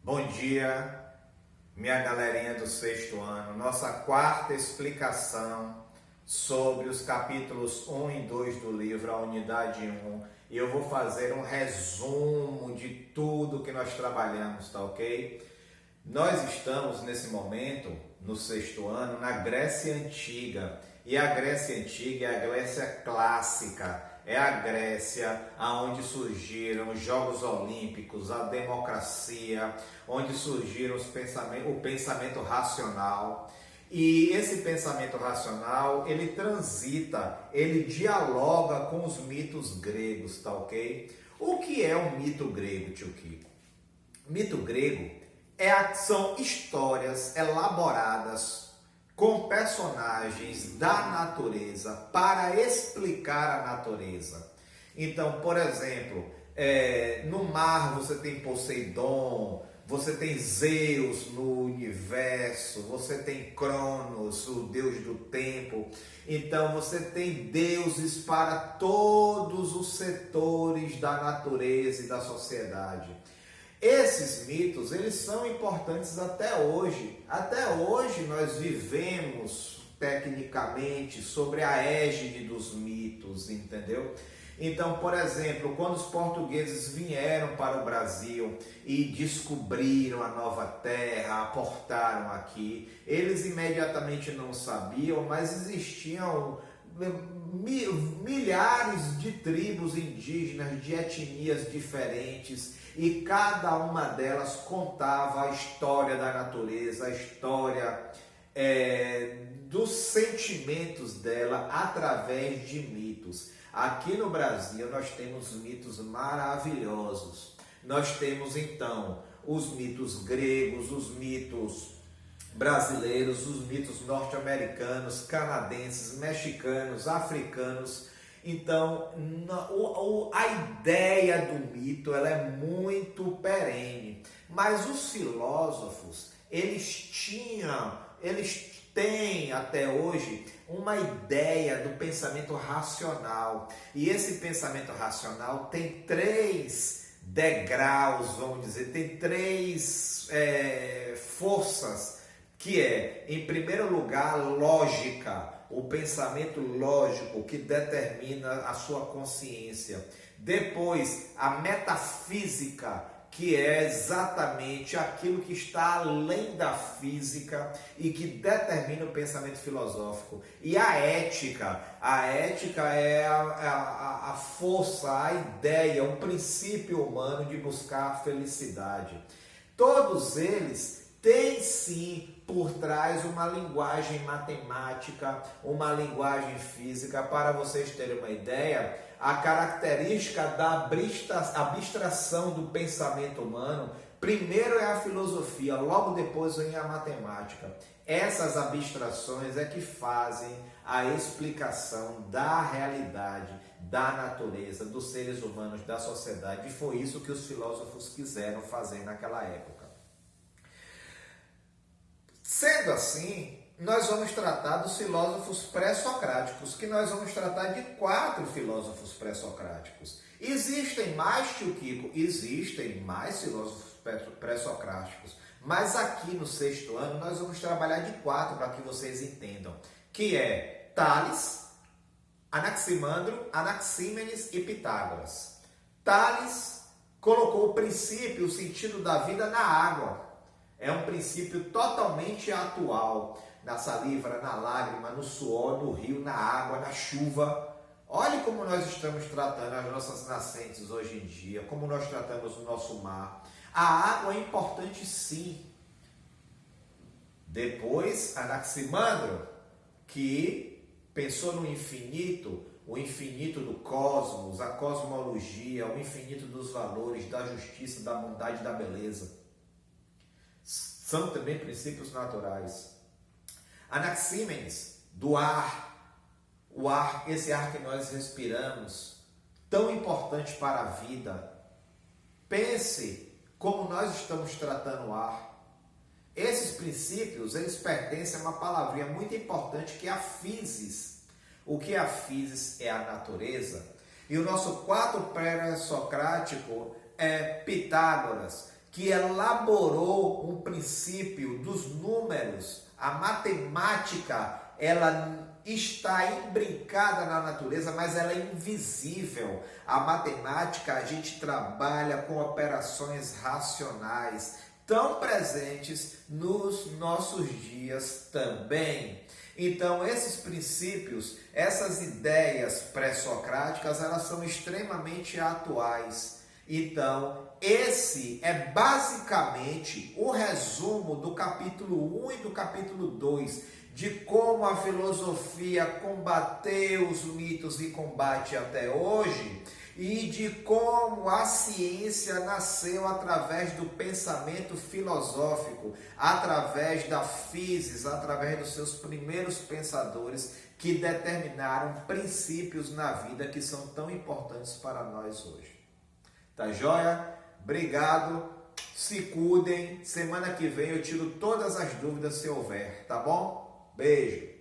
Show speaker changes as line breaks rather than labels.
Bom dia, minha galerinha do sexto ano. Nossa quarta explicação sobre os capítulos 1 e 2 do livro, a unidade 1. E eu vou fazer um resumo de tudo que nós trabalhamos, tá ok? Nós estamos nesse momento, no sexto ano, na Grécia Antiga. E a Grécia Antiga é a Grécia clássica. É a Grécia onde surgiram os Jogos Olímpicos, a democracia, onde surgiram o pensamento racional. E esse pensamento racional, ele transita, ele dialoga com os mitos gregos, tá ok? O que é um mito grego, tio Kiko? Mito grego são histórias elaboradas com personagens da natureza para explicar a natureza. Então, por exemplo, no mar você tem Poseidon, você tem Zeus no universo, você tem Cronos, o deus do tempo. Então você tem deuses para todos os setores da natureza e da sociedade. Esses mitos, eles são importantes até hoje. Até hoje nós vivemos tecnicamente sobre a égide dos mitos, entendeu? Então, por exemplo, quando os portugueses vieram para o Brasil e descobriram a nova terra, aportaram aqui, eles imediatamente não sabiam, mas existiam milhares de tribos indígenas, de etnias diferentes, e cada uma delas contava a história da natureza, a história dos sentimentos dela através de mitos. Aqui no Brasil nós temos mitos maravilhosos. Nós temos então os mitos gregos, os mitos brasileiros, os mitos norte-americanos, canadenses, mexicanos, africanos. Então, a ideia do mito ela é muito perene, mas os filósofos, eles têm até hoje uma ideia do pensamento racional, e esse pensamento racional tem três degraus, vamos dizer, tem três forças, que em primeiro lugar, lógica, o pensamento lógico que determina a sua consciência. Depois, a metafísica, que é exatamente aquilo que está além da física e que determina o pensamento filosófico. E a ética é a força, a ideia, o princípio humano de buscar a felicidade. Todos eles têm sim por trás uma linguagem matemática, uma linguagem física. Para vocês terem uma ideia, a característica da abstração do pensamento humano, primeiro é a filosofia, logo depois vem a matemática. Essas abstrações é que fazem a explicação da realidade, da natureza, dos seres humanos, da sociedade. E foi isso que os filósofos quiseram fazer naquela época. Sendo assim, nós vamos tratar dos filósofos pré-socráticos, que nós vamos tratar de 4 filósofos pré-socráticos. Existem mais, tio Kiko? Existem mais filósofos pré-socráticos, mas aqui no sexto ano nós vamos trabalhar de 4 para que vocês entendam, que é Tales, Anaximandro, Anaxímenes e Pitágoras. Tales colocou o princípio, o sentido da vida na água. É um princípio totalmente atual, na saliva, na lágrima, no suor, no rio, na água, na chuva. Olhe como nós estamos tratando as nossas nascentes hoje em dia, como nós tratamos o nosso mar. A água é importante sim. Depois, Anaximandro, que pensou no infinito, o infinito do cosmos, a cosmologia, o infinito dos valores, da justiça, da bondade e da beleza. São também princípios naturais. Anaxímenes, do ar, esse ar que nós respiramos, tão importante para a vida. Pense como nós estamos tratando o ar. Esses princípios, eles pertencem a uma palavrinha muito importante que é a physis. O que é a physis? É a natureza. E o nosso quarto pré-socrático é Pitágoras, que elaborou um princípio dos números. A matemática, ela está imbricada na natureza, mas ela é invisível. A matemática, a gente trabalha com operações racionais, tão presentes nos nossos dias também. Então, esses princípios, essas ideias pré-socráticas, elas são extremamente atuais. Então, esse é basicamente o resumo do capítulo 1 e do capítulo 2, de como a filosofia combateu os mitos e combate até hoje, e de como a ciência nasceu através do pensamento filosófico, através da physis, através dos seus primeiros pensadores que determinaram princípios na vida que são tão importantes para nós hoje. Tá joia? Obrigado, se cuidem. Semana que vem eu tiro todas as dúvidas se houver, tá bom? Beijo!